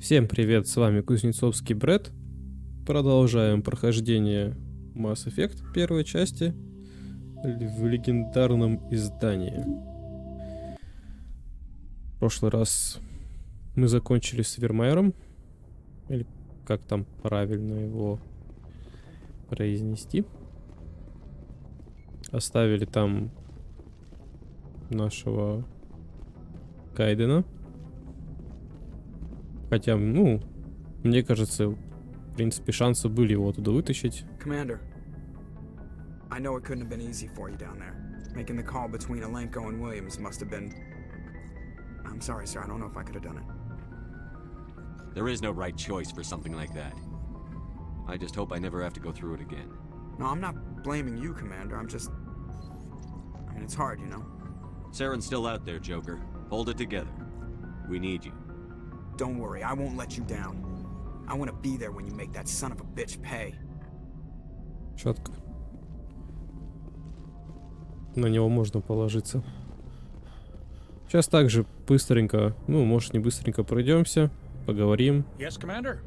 Всем привет, с вами Кузнецовский Брэд. Продолжаем прохождение Mass Effect первой части в легендарном издании. В прошлый раз мы закончили с Вермеером, или как там правильно его произнести. Оставили там нашего Кайдена. Хотя, ну, мне кажется, в принципе, шансы были его туда вытащить. Commander, I know it couldn't have been easy for you down there. Making the call between Alenko and Williams must have been... I'm sorry, sir. I don't know if I could have done it. There is no right choice for something like that. I just hope I never have to go through it again. No, I'm not blaming you, Commander. I'm just... I mean, it's hard, you know? Saren's still out there, Joker. Hold it together. We need you. Don't worry, I won't let you down. I want to be there when you make that son of a bitch pay. Четко. На него можно положиться. Сейчас также быстренько, ну, может, не быстренько пройдемся, поговорим. Yes, Commander.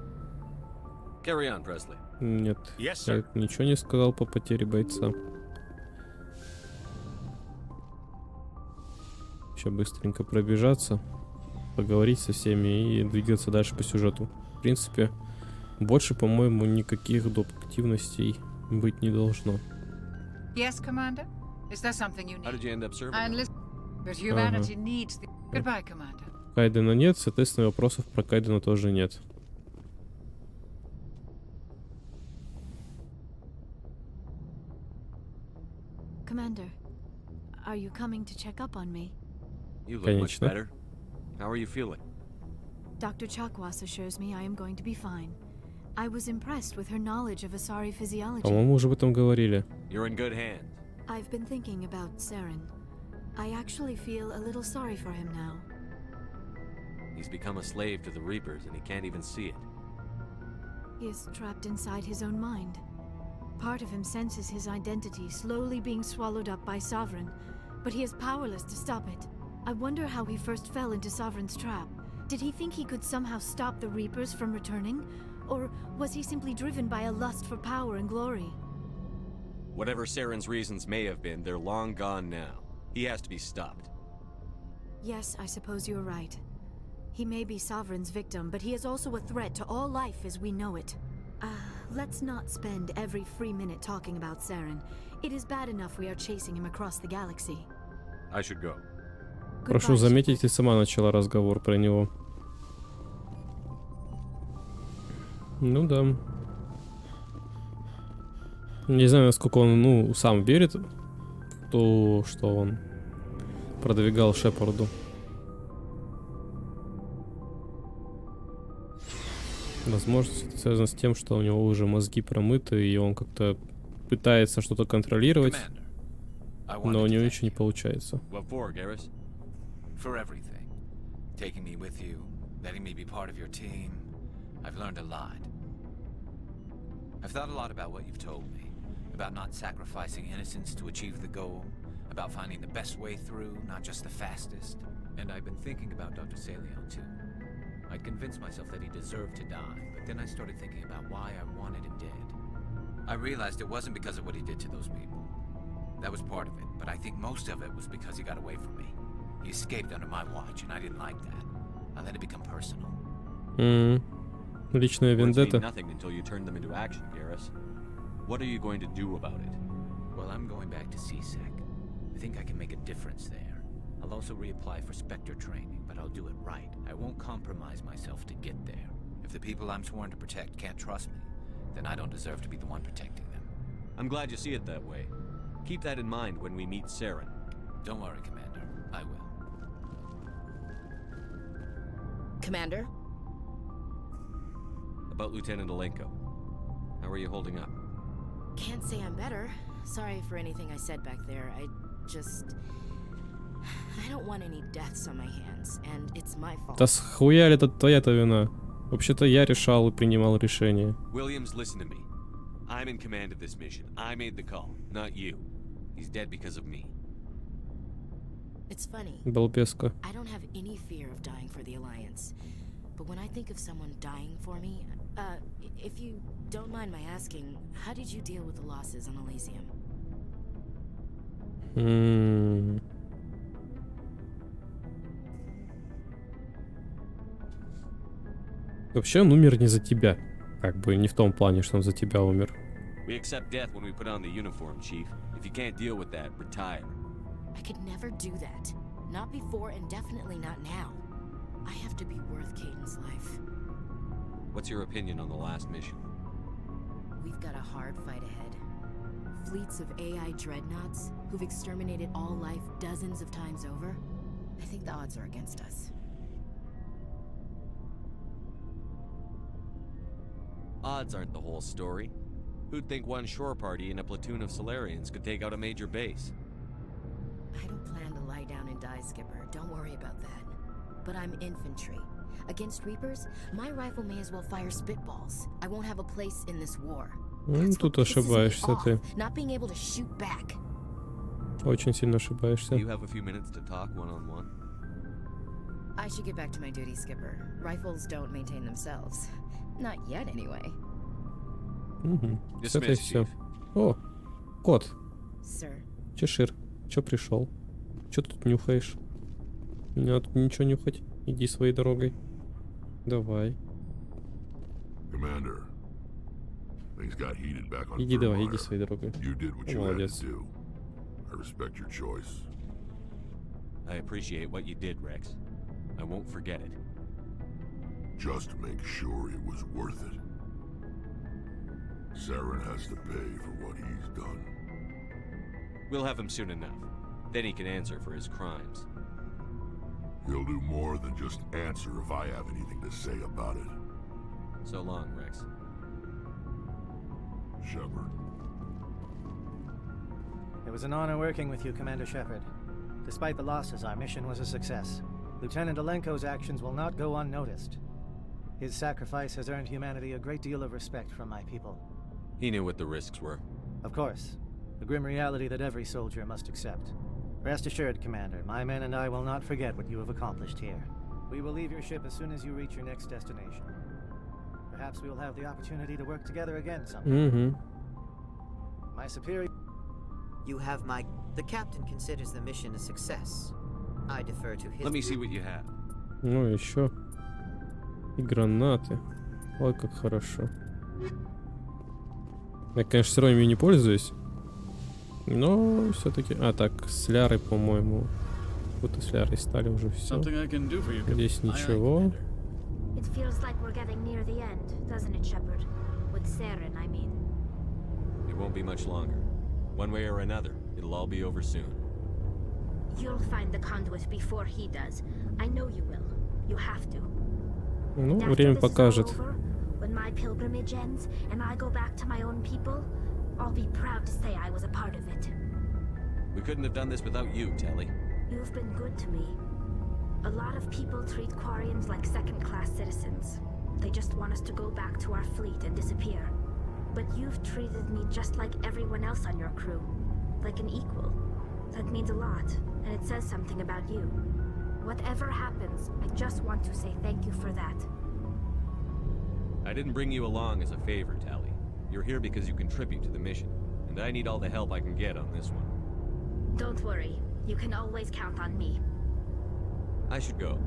Carry on, Presley. Нет, Yes, я sir. ничего не сказал по потере бойца. Еще быстренько пробежаться, поговорить со всеми и двигаться дальше по сюжету. В принципе, больше, по-моему, никаких доп. Активностей быть не должно. Yes, Commander? Is there something you How need? did you end up serving? And listen, but humanity needs the... Goodbye, Commander. Кайдена нет, соответственно, вопросов про Кайдена тоже нет. Commander, are you coming to check up on me? You look much Конечно. better. How are you feeling? Dr. Chakwas assures me I am going to be fine. I was impressed with her knowledge of Asari physiology. По-моему, уже об этом говорили. You're in good hands. I've been thinking about Saren. I actually feel a little sorry for him now. He's become a slave to the Reapers and he can't even see it. He is trapped inside his own mind. Part of him senses his identity slowly being swallowed up by Sovereign, but he is powerless to stop it. I wonder how he first fell into Sovereign's trap. Did he think he could somehow stop the Reapers from returning? Or was he simply driven by a lust for power and glory? Whatever Saren's reasons may have been, they're long gone now. He has to be stopped. Yes, I suppose you're right. He may be Sovereign's victim, but he is also a threat to all life as we know it. Let's not spend every free minute talking about Saren. It is bad enough we are chasing him across the galaxy. I should go. Прошу заметить, ты сама начала разговор про него. Ну да. Не знаю, насколько он, ну, сам верит в то, что он продвигал Шепарду. Возможно, это связано с тем, что у него уже мозги промыты, и он как-то пытается что-то контролировать, но у него ничего не получается. What for, Garrus? For everything. Taking me with you, letting me be part of your team. I've learned a lot. I've thought a lot about what you've told me. About not sacrificing innocence to achieve the goal. About finding the best way through, not just the fastest. And I've been thinking about Dr. Salion too. I'd convinced myself that he deserved to die, but then I started thinking about why I wanted him dead. I realized it wasn't because of what he did to those people. That was part of it, but I think most of it was because he got away from me. He escaped under my watch, and I didn't like that. I let it become personal. Личная Words mean вендетта. nothing until you turn them into action, Garrus. What are you going to do about it? Well, I'm going back to CSEC. I think I can make a difference there. I'll also reapply for Spectre training, but I'll do it right. I won't compromise myself to get there. If the people I'm sworn to protect can't trust me, then I don't deserve to be the one protecting them. I'm glad you see it that way. Keep that in mind when we meet Saren. Don't worry, Commander. I will. Commander? About Lieutenant Alenko. How are you holding up? Can't say I'm better. Sorry for anything I said back there. I don't want any deaths on my hands, and it's my fault. Да схуя ли это твоя-то вина? Вообще-то я решал и принимал решение. Williams, listen to me. I'm in command of this mission. I made the call, not you. He's dead because of me. It's funny. Балбеска. I don't have any fear of dying for the Alliance. but when I think of someone dying for me, if you don't mind my asking, how did you deal with the losses on Elysium? Вообще он умер не за тебя. Как бы не в том плане, что он за тебя умер. We accept death when we put on the uniform, Chief. If you can't deal with that, retire. I could never do that. Not before and definitely not now. I have to be worth Caden's life. What's your opinion on the last mission? We've got a hard fight ahead. Fleets of AI dreadnoughts who've exterminated all life dozens of times over. I think the odds are against us. Odds aren't the whole story. Who'd think one shore party and a platoon of Solarians could take out a major base? I don't plan to lie down and die, Skipper. Don't worry about that. But I'm infantry. Against Reapers, my rifle may as well fire spitballs. I won't have a place in this war. Тут ошибаешься ты. Not being able to shoot back. Очень сильно ошибаешься. You have a few minutes to talk one-on-one. I should get back to my duty, Skipper. Rifles don't maintain themselves. Not yet, anyway. С этой все. О, кот. Sir. Чешир. Чё пришел? Чё тут нюхаешь? Не надо тут ничего нюхать. Иди своей дорогой. Давай. Commander, things got heated back on Иди давай, Firmwire. иди своей дорогой. You did what you had Молодец. to do. I respect your choice. I appreciate what you did, Rex. I won't forget it. Just make sure it was worth it. Saren has to pay for what he's done. We'll have him soon enough. Then he can answer for his crimes. He'll do more than just answer if I have anything to say about it. So long, Rex. Shepard. It was an honor working with you, Commander Shepard. Despite the losses, our mission was a success. Lieutenant Alenko's actions will not go unnoticed. His sacrifice has earned humanity a great deal of respect from my people. He knew what the risks were. Of course, the grim reality that every soldier must accept. Rest assured, Commander, my men and I will not forget what you have accomplished here. We will leave your ship as soon as you reach your next destination. Perhaps we will have the opportunity to work together again someday. My superior... You have my... The captain considers the mission a success. I defer to his... Let me see what you have. Ну еще. И гранаты. Ой, как хорошо. Я, конечно, все равно ими не пользуюсь. Но все-таки... А, так, сляры, по-моему. Вот сляры стали уже все. Здесь ничего. It feels like we're getting near the end, doesn't it, Shepard? With Saren, I mean. It won't be much longer. One way or another, it'll all be over soon. You'll find the conduit before he does. I know you will. You have to. Ну, время покажет. When my pilgrimage ends and I go back to my own people, I'll be proud to say I was a part of it. We couldn't have done this without you, Telly. You've been good to me. A lot of people treat Quarians like second-class citizens. They just want us to go back to our fleet and disappear. But you've treated me just like everyone else on your crew. Like an equal. That means a lot, and it says something about you. Whatever happens, I just want to say thank you for that. I didn't bring you along as a favor, Tally. You're here because you contribute to the mission, and I need all the help I can get on this one. Don't worry. You can always count on me. I should go.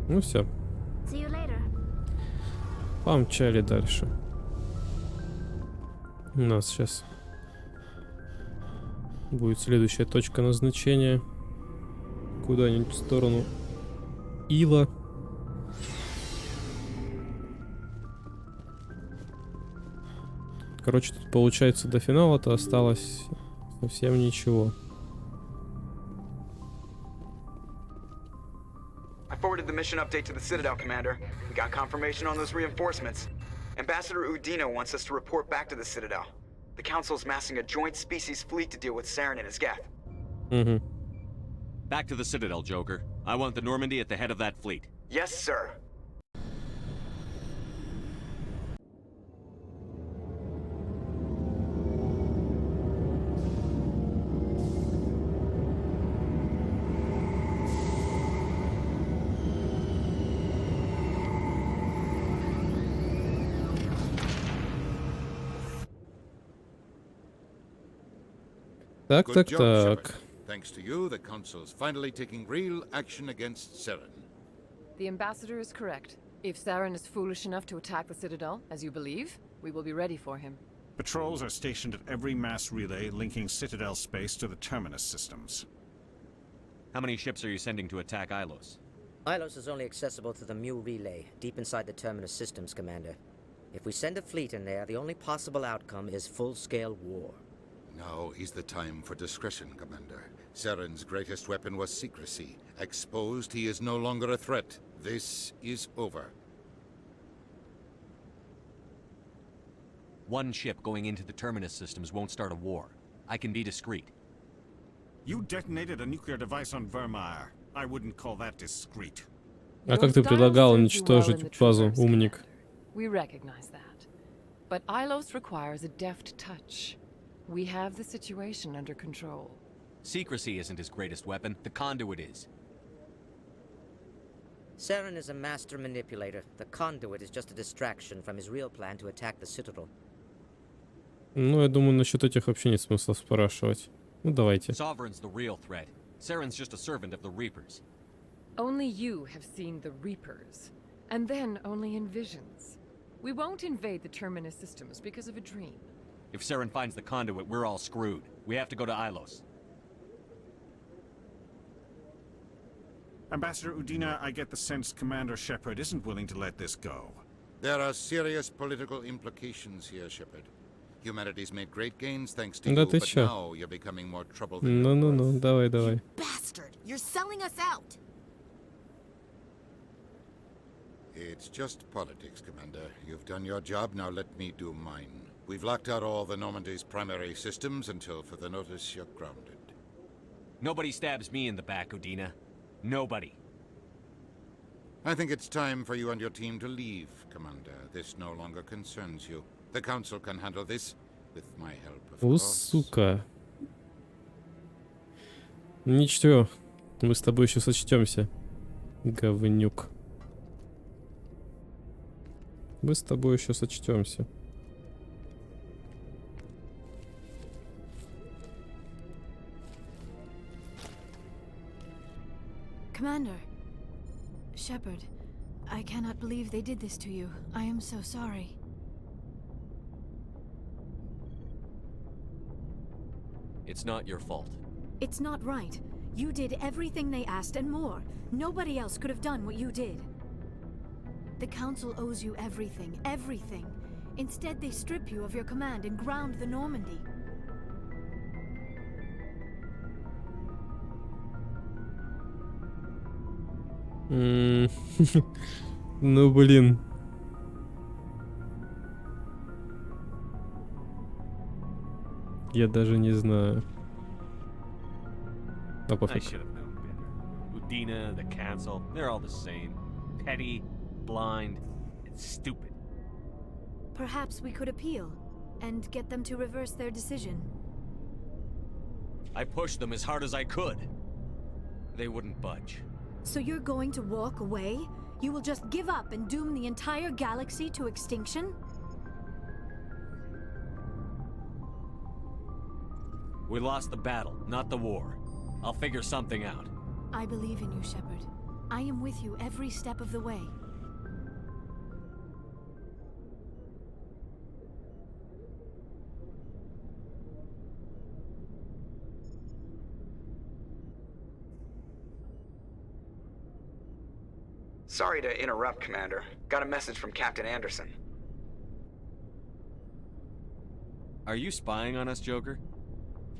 Ну все. See you later. Помчали дальше. У нас сейчас будет следующая точка назначения. Куда-нибудь в сторону Ила. Короче, тут получается до финала-то осталось совсем ничего. I forwarded the mission update to the Citadel, Commander. We got confirmation on those reinforcements. Ambassador Udino wants us to report back to the Citadel. The Council's massing a joint species fleet to deal with Saren and his Geth. Back to the Citadel, Joker. I want the Normandy at the head of that fleet. Yes, sir. Так, Good так, job, так. Shepard. Thanks to you, the Council's finally taking real action against Seren. The ambassador is correct. If Saren is foolish enough to attack the Citadel, as you believe, we will be ready for him. Patrols are stationed at every mass relay linking Citadel space to the terminus systems. How many ships are you sending to attack Ilos? Ilos is only accessible to the Mu relay, deep inside the terminus systems, Commander. If we send a fleet in there, the only possible outcome is full-scale war. Now is the time for discretion, Commander. Seren's greatest weapon was secrecy. Exposed, he is no longer a threat. This is over. One ship going into the terminus systems won't start a war. I can be discreet. You detonated a nuclear device on Vermeer. I wouldn't call that discreet. А как ты предлагал уничтожить базу, умник? We recognize that. But Ilos requires a deft touch. We have the situation under control. Secrecy isn't his greatest weapon, the conduit is. Saren is a master manipulator. The conduit is just a distraction from his real plan to attack the Citadel. Ну, я думаю, насчет этих вообще нет смысла спрашивать. Ну, давайте. Sovereign's the real threat. Saren's just a servant of the Reapers. Only you have seen the Reapers, and then only in visions. We won't invade the terminus systems because of a dream. If Saren finds the conduit, we're all screwed. We have to go to Ilos. Ambassador Udina, I get the sense Commander Shepard isn't willing to let this go. There are serious political implications here, Shepard. Humanity's made great gains thanks to Да you, ты but чё? now you're becoming more trouble than Ну, давай, давай. Bastard! You're selling us out! It's just politics, Commander. You've done your job, now let me do mine. We've locked out all the Normandy's primary systems until further notice you're grounded. Nobody stabs me in the back, Udina. Nobody. I think it's time for you and your team to leave, Commander. This no longer concerns you. The Council can handle this, with my help, of О, course. сука. Ничего, мы с тобой еще сочтемся, говнюк. Мы с тобой еще сочтемся. Commander. Shepard, I cannot believe they did this to you. I am so sorry. It's not your fault. It's not right. You did everything they asked and more. Nobody else could have done what you did. The Council owes you everything, everything. Instead, they strip you of your command and ground the Normandy. Ну, блин. Я даже не знаю. А I пофиг. should have known better. Udina, the Council, they're all the same. Petty, blind, and stupid. Perhaps we could appeal and get them to reverse their decision. I pushed them as hard as I could. They wouldn't budge. So you're going to walk away? You will just give up and doom the entire galaxy to extinction? We lost the battle, not the war. I'll figure something out. I believe in you, Shepard. I am with you every step of the way. Sorry to interrupt, Commander. Got a message from Captain Anderson. Are you spying on us, Joker?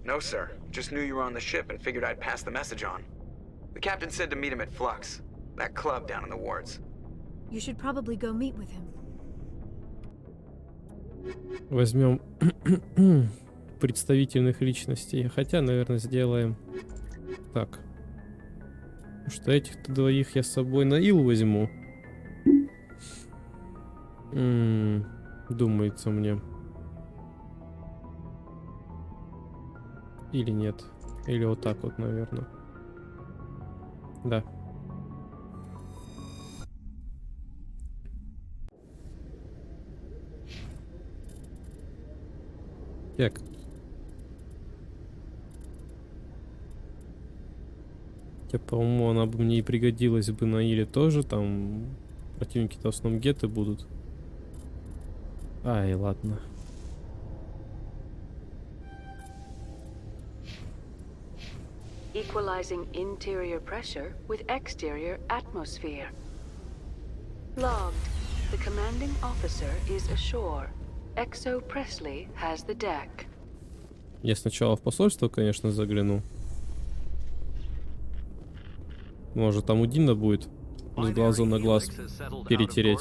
No, sir. Just knew you were on the ship and figured I'd pass the message on. The captain said to meet him at Flux, that club down in the wards. You should probably go meet with him. Возьмем представительных личностей. Хотя, наверное, сделаем так. Потому что этих-то двоих я с собой на ил возьму. Думается мне. Или нет. Или вот так вот, наверное. Да. Так. Хотя, по-моему, она бы мне и пригодилась бы на Ире тоже. Там противники-то в основном геты будут. Ай, ладно. Equalizing interior pressure with exterior atmosphere. Logged. The commanding officer is ashore. Exo Presley has the deck. Я сначала в посольство, конечно, загляну. Может, там у Дина будет с глазу на глаз перетереть.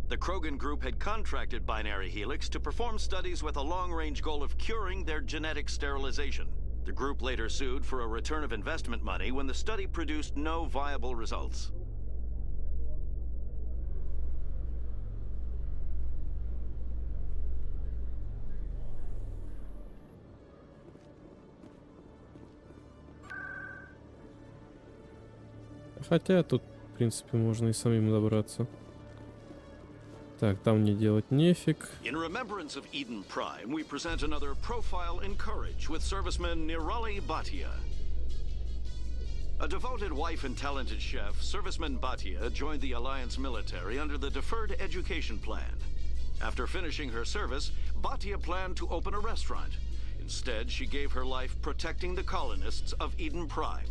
The Krogan group had contracted Binary Helix to perform studies with a long-range goal of curing their genetic sterilization. The group later sued for a return of investment money when the study produced no viable results. Хотя тут, в принципе, можно и самим добраться. Так, там мне делать нефиг. In remembrance of Eden Prime, we present another profile in courage with serviceman Nirali Bhatia. A devoted wife and talented chef, serviceman Bhatia joined the Alliance military under the Deferred Education Plan. After finishing her service, Bhatia planned to open a restaurant. Instead, she gave her life protecting the colonists of Eden Prime.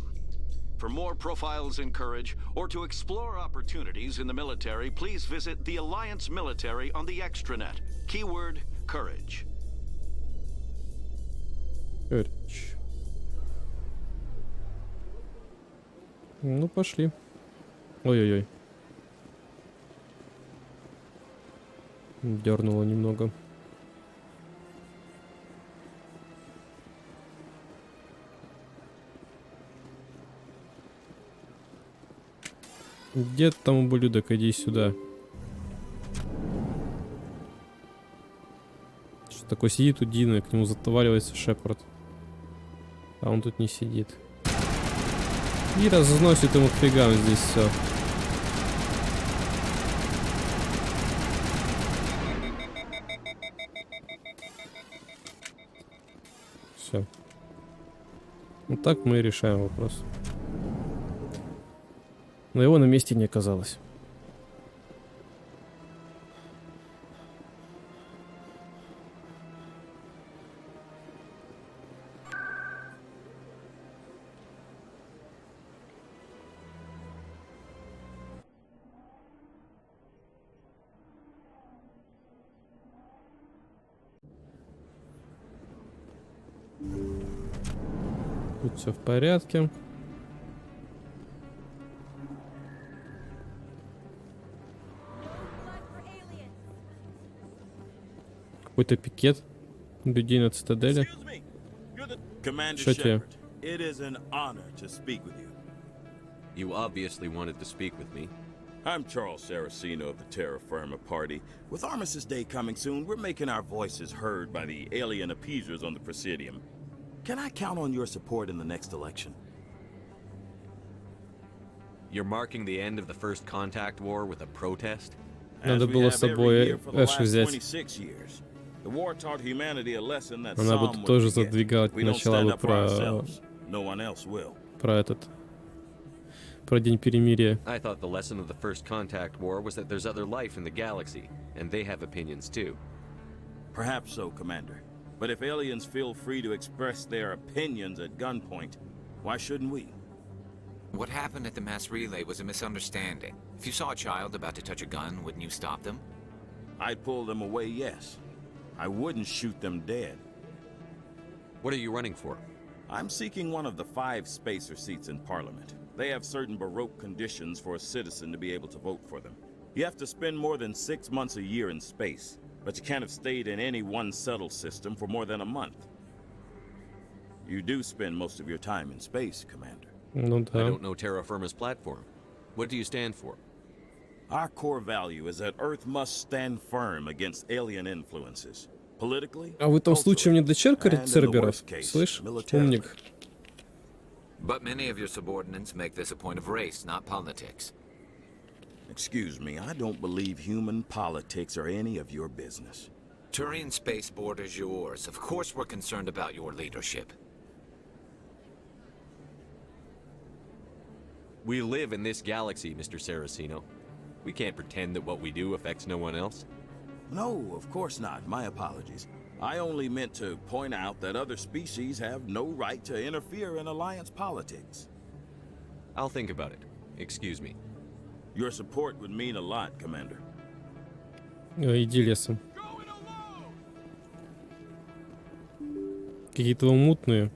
For more profiles in courage, or to explore opportunities in the military, please visit the Alliance Military on the extranet. Keyword, courage. Courage. Ну, пошли. Ой-ой-ой. Дернуло немного. Где там ублюдок? Иди сюда. Что такое сидит у Дина, к нему затоваривается Шепард. А он тут не сидит. И разносит ему к фигам здесь все. Все. Вот так мы и решаем вопрос. Но его на месте не оказалось. Тут все в порядке. Какой-то пикет людей на цитадели. Что тебе? It is an honor to speak with you. You obviously wanted to speak with me. I'm Charles Saraceno of the Terra Firma Party. With Armistice Day coming soon, we're making our voices heard by the alien appeasers on the Presidium. Can I count on your support in the next election? You're marking the end of the first contact war with a protest? Надо было с собой Эш взять. Она бы тоже задвигать начала бы про этот, про День перемирия. I thought the lesson of the first contact war was that there's other life in the galaxy, and they have opinions too. Perhaps so, Commander. But if aliens feel free to express their opinions at gunpoint, why shouldn't we? What happened at the mass relay was a misunderstanding. If you saw a child about to touch a gun, wouldn't you stop them? I'd pull them away, yes. I wouldn't shoot them dead. What are you running for? I'm seeking one of the 5 spacer seats in Parliament. They have certain Baroque conditions for a citizen to be able to vote for them. You have to spend more than 6 months a year in space, but you can't have stayed in any one settled system for more than a month. You do spend most of your time in space, Commander. I don't know Terra Firma's platform. What do you stand for? Our core value is that Earth must stand firm against alien influences. Politically, А в этом случае мне дочеркать Церберов? Слышь, умник. But many of your subordinates make this a point of race, not politics. Excuse me, I don't believe human politics are any of your business. Turian space borders yours. Of course we're concerned about your leadership. We live in this galaxy, Mr. Saraceno. We can't pretend that what we do affects no one else. No, of course not. My apologies. I only meant to point out that other species have no right to interfere in Alliance politics. I'll think about it. Excuse me. Your support would mean a lot, Commander. Иди лесом. Какие-то мутные.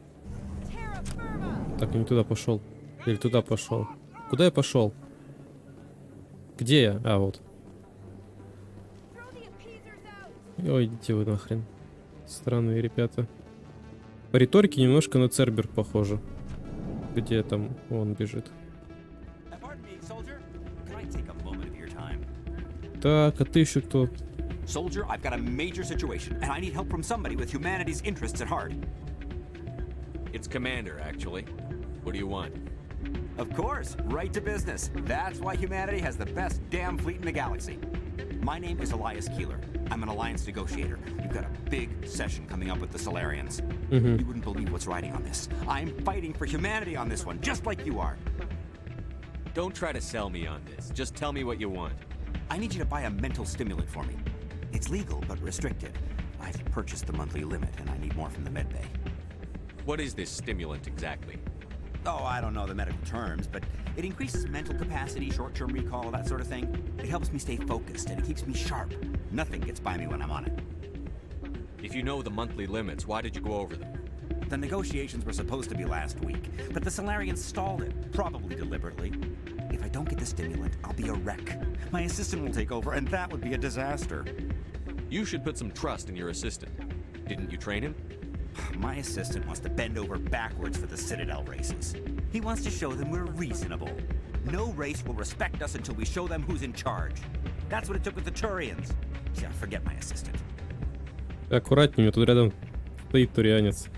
Так, я не туда пошел. Или туда пошел. Куда я пошел? Где я? А, вот. Ой, идите вы нахрен. Странные ребята. По риторике немножко на Цербер похоже. Где там он бежит? Так, а ты еще кто? Soldier, I've got a major situation, and I need help from somebody with humanity's interests at heart. It's Commander, actually. What do you want? Of course, right to business. That's why humanity has the best damn fleet in the galaxy. My name is Elias Keeler. I'm an alliance negotiator. We've got a big session coming up with the Solarians. You wouldn't believe what's riding on this. I'm fighting for humanity on this one, just like you are. Don't try to sell me on this. Just tell me what you want. I need you to buy a mental stimulant for me. It's legal, but restricted. I've purchased the monthly limit, and I need more from the medbay. What is this stimulant exactly? Oh, I don't know the medical terms, but it increases mental capacity, short-term recall, that sort of thing. It helps me stay focused, and it keeps me sharp. Nothing gets by me when I'm on it. If you know the monthly limits, why did you go over them? The negotiations were supposed to be last week, but the Solarians stalled it, probably deliberately. If I don't get the stimulant, I'll be a wreck. My assistant will take over, and that would be a disaster. You should put some trust in your assistant. Didn't you train him? My assistant wants to bend over backwards for the Citadel races. He wants to show them we're reasonable. No race will respect us until we show them who's in charge. That's what it took with the Turians. Yeah, forget my assistant. Аккуратнее, тут рядом стоит турианец.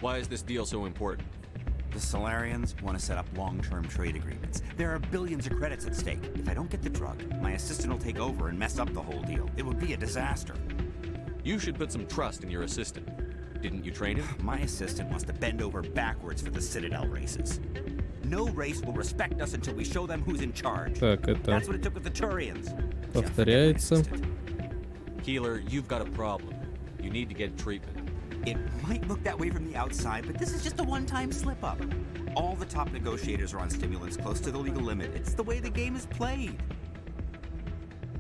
Why is this deal so important? The Solarians want to set up long-term trade agreements. There are billions of credits at stake. If I don't get the drug, my assistant will take over and mess up the whole deal. It would be a disaster. You should put some trust in your assistant. Didn't you train him? My assistant wants to bend over backwards for the Citadel races. No race will respect us until we show them who's in charge. Так, это That's what it took with the Turians. повторяется. Keeler, you've got a problem. You need to get treatment. It might look that way from the outside, but this is just a one-time slip-up. All the top negotiators are on stimulants close to the legal limit. It's the way the game is played.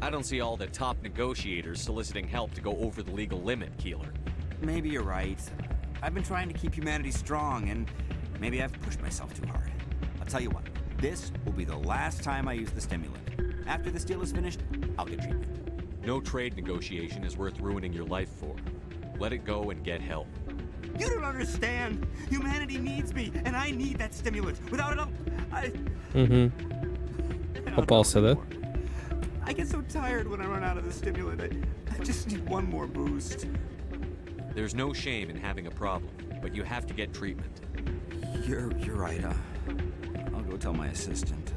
I don't see all the top negotiators soliciting help to go over the legal limit, Keeler. Maybe you're right. I've been trying to keep humanity strong, and maybe I've pushed myself too hard. I'll tell you what, this will be the last time I use the stimulant. After this deal is finished, I'll get treatment. No trade negotiation is worth ruining your life for. Let it go and get help. You don't understand! Humanity needs me, and I need that stimulant. Without it, I... Попался, да? I get so tired when I run out of the stimulant. I just need one more boost. There's no shame in having a problem, but you have to get treatment. You're right. I'll go tell my assistant.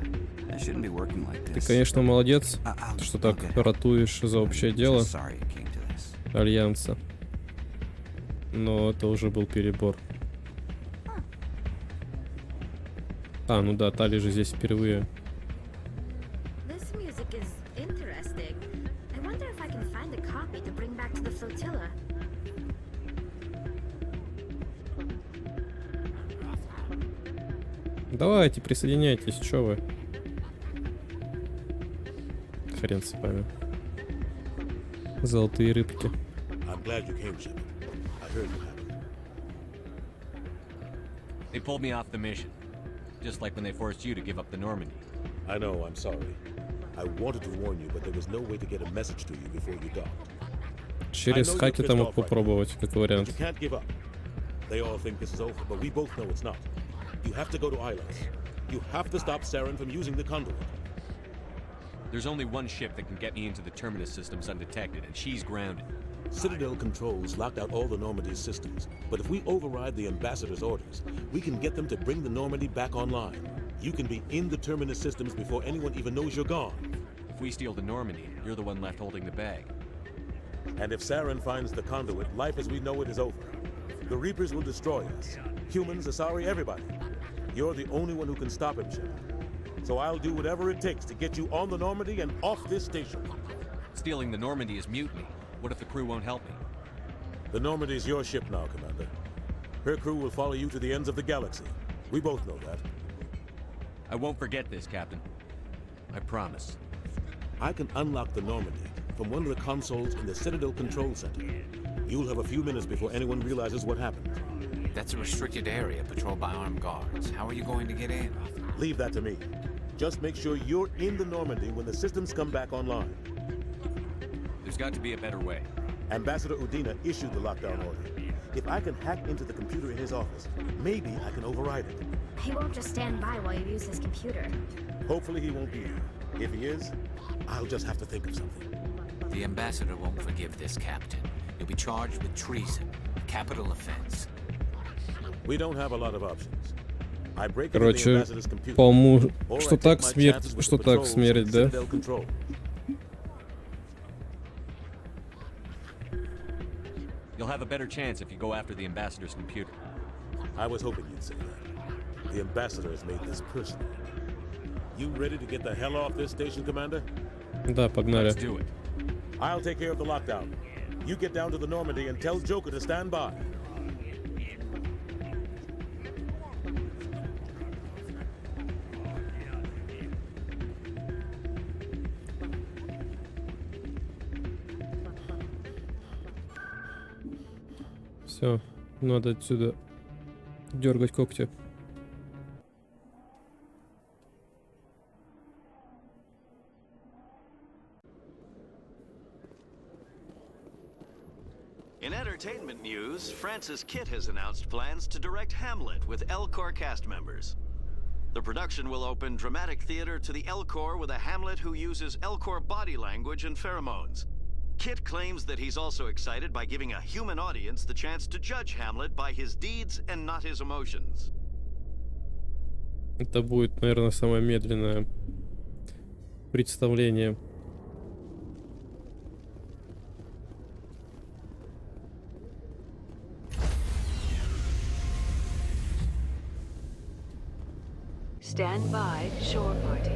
I shouldn't be working like this. Ты, конечно, молодец, что так ратуешь за общее дело Альянса. Но это уже был перебор. А, ну да, Тали же здесь впервые. Давайте, присоединяйтесь, чё вы? Хрен с вами. Золотые рыбки. They pulled me off the mission, just like when they forced you to give up the Normandy. I know, I'm sorry. I wanted to warn you, but there was no way to get a message to you before you docked. Через хаки там мог попробовать, как вариант. You can't give up. They all think this is over, but we both know it's not. You have to go to Islas. You have to stop Saren from using the conduit. There's only one ship that can get me into the Terminus systems undetected, and she's grounded. Citadel controls locked out all the Normandy's systems, but if we override the ambassador's orders, we can get them to bring the Normandy back online. You can be in the Terminus systems before anyone even knows you're gone. If we steal the Normandy, you're the one left holding the bag. And if Saren finds the conduit, life as we know it is over. The Reapers will destroy us. Humans, Asari, everybody. You're the only one who can stop him, Shepard. So I'll do whatever it takes to get you on the Normandy and off this station. Stealing the Normandy is mutiny. What if the crew won't help me? The Normandy's your ship now, Commander. Her crew will follow you to the ends of the galaxy. We both know that. I won't forget this, Captain. I promise. I can unlock the Normandy from one of the consoles in the Citadel Control Center. You'll have a few minutes before anyone realizes what happened. That's a restricted area patrolled by armed guards. How are you going to get in? Leave that to me. Just make sure you're in the Normandy when the systems come back online. There's got to be a better way. Ambassador Udina issued the lockdown order. If I can hack into the computer in his office, maybe I can override it. He won't just stand by while you use his computer. Hopefully he won't be here. If he is, I'll just have to think of something. The ambassador won't forgive this, Captain. You'll be charged with treason, a capital offense. We don't have a lot of options. I break into the Короче, ambassador's computer, по-моему, or I что take так my смерть, chances with что the так patrols смерть, in да? Citadel Control. You'll have a better chance if you go after the ambassador's computer. I was hoping you'd say that. The ambassador has made this personal. You ready to get the hell off this station, Commander? Да, погнали. Let's do it. I'll take care of the lockdown. You get down to the Normandy and tell Joker to stand by. Все, надо отсюда дергать когти. In entertainment news, Francis Kitt has announced plans to direct Hamlet with L-Corps cast members. The production will open dramatic theater to the L-Corps with a Hamlet who uses L-Corps body language and pheromones. Kitt claims that he's also excited by giving a human audience the chance to judge Hamlet by his deeds and not his emotions. Это будет, наверное, самое медленное представление. Stand by, shore party.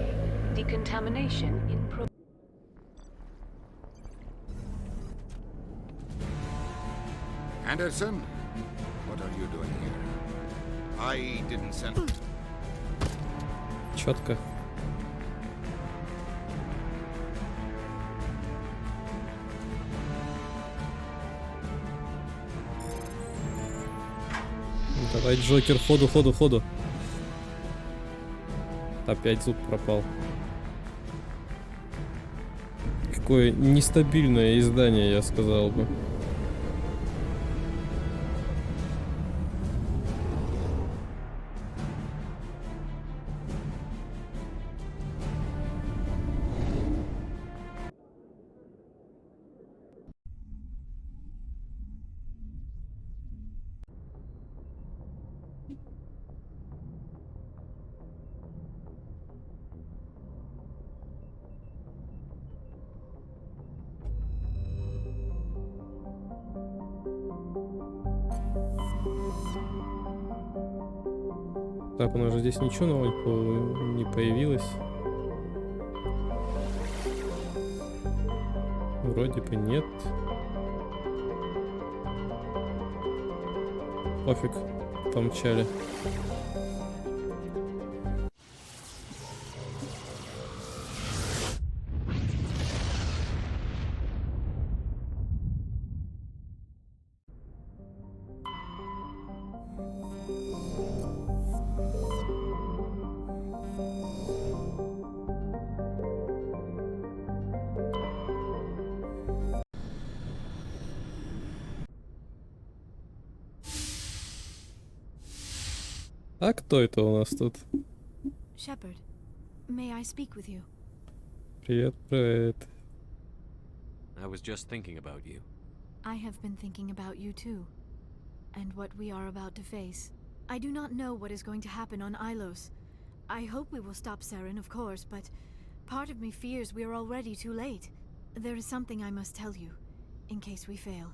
Decontamination in progress. Anderson, what are you doing here? I didn't send... Четко. Давай, Джокер, ходу, ходу, ходу. Опять звук пропал. Какое нестабильное издание, я сказал бы. Так, у нас же здесь ничего нового не появилось. Вроде бы нет. Пофиг, помчали. А кто это у нас тут? Shepard, may I speak with you? Привет, привет. I was just thinking about you. I have been thinking about you too, and what we are about to face. I do not know what is going to happen on Ilos. I hope we will stop Saren, of course, but part of me fears we are already too late. There is something I must tell you, in case we fail.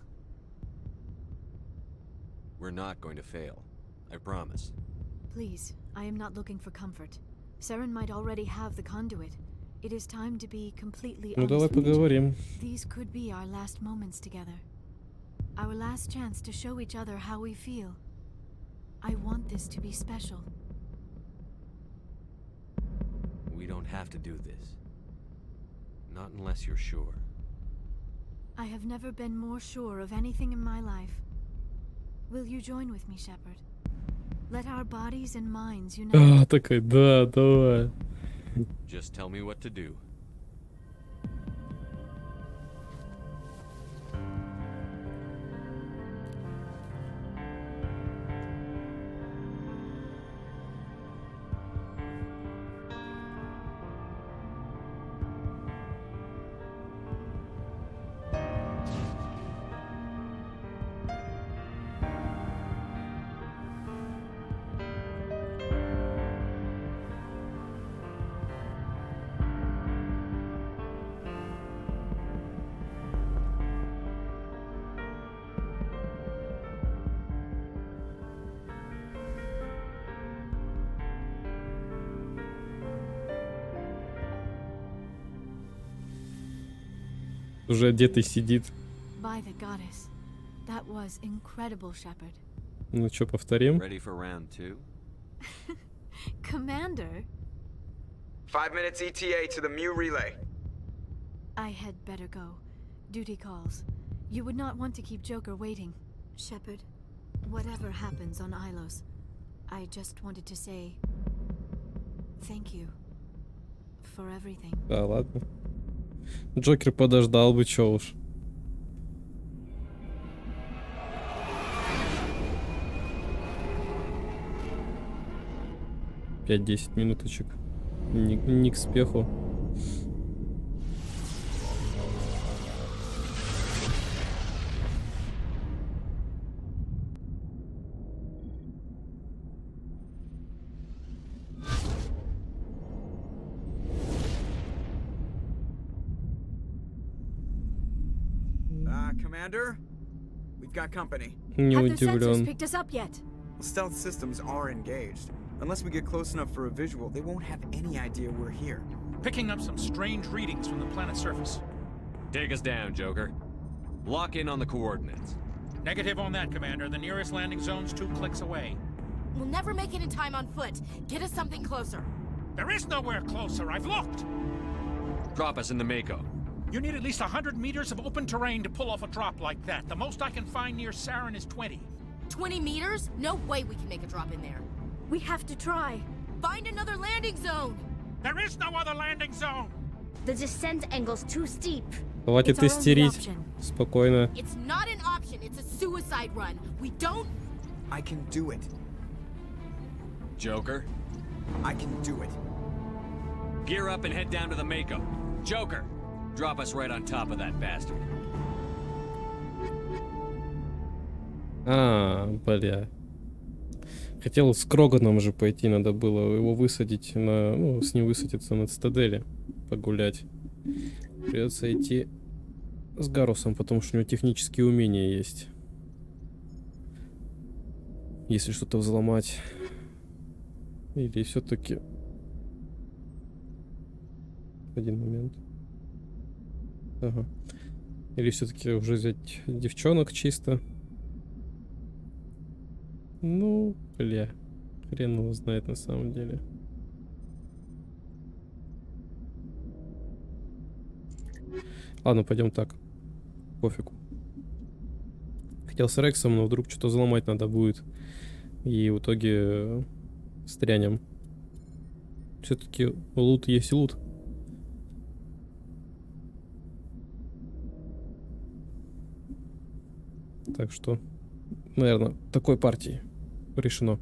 We're not going to fail. I promise. Please, I am not looking for comfort. Saren might already have the conduit. It is time to be completely Ну honest давай with each other. поговорим. These could be our last moments together. Our last chance to show each other how we feel. I want this to be special. We don't have to do this. Not unless you're sure. I have never been more sure of anything in my life. Will you join with me, Shepard? Let our bodies and minds unite. А, такая, да, давай. Just tell me what to do. Уже одетый сидит. By the goddess. That was incredible, Shepard. Ну что, повторим? Ready for round 2? Commander, 5 minutes ETA to the Mu relay. I had better go. Duty calls. You would not want to keep Joker waiting. Shepard, whatever happens on Ilos, I just wanted to say thank you for everything. Да, ладно. Джокер подождал бы, чё уж. Пять-10 минуточек. Не к спеху. Commander, we've got company. Не Have the sensors удивлен. picked us up yet? Stealth systems are engaged. Unless we get close enough for a visual, they won't have any idea we're here. Picking up some strange readings from the planet's surface. Take us down, Joker. Lock in on the coordinates. Negative on that, Commander. The nearest landing zone's 2 clicks away. We'll never make it in time on foot. Get us something closer. There is nowhere closer. I've looked. Drop us in the Mako. You need at least 100 meters of open terrain to pull off a drop like that. The most I can find near Saren is 20. 20 meters? No way we can make a drop in there. We have to try. Find another landing zone. There is no other landing zone. The descent angle's too steep. Хватит истерить. Спокойно. It's not an option. It's a suicide run. We don't... I can do it. Joker, I can do it. gear up and head down to the Mako. Joker, drop us right on top of that bastard. Бля. Хотел с Кроганом же пойти, надо было его высадить на... Ну, с ним высадиться на цитадели, погулять. Придется идти с Гарусом, потому что у него технические умения есть. Если что-то взломать. Или все-таки... Один момент. Ага. Или все-таки уже взять девчонок чисто. Ну, бля. Хрен его знает на самом деле. Ладно, пойдем так. Пофигу. Хотел с Рексом, но вдруг что-то взломать надо будет. И в итоге стрянем. Все-таки лут есть лут. Так что, наверное, такой партии решено.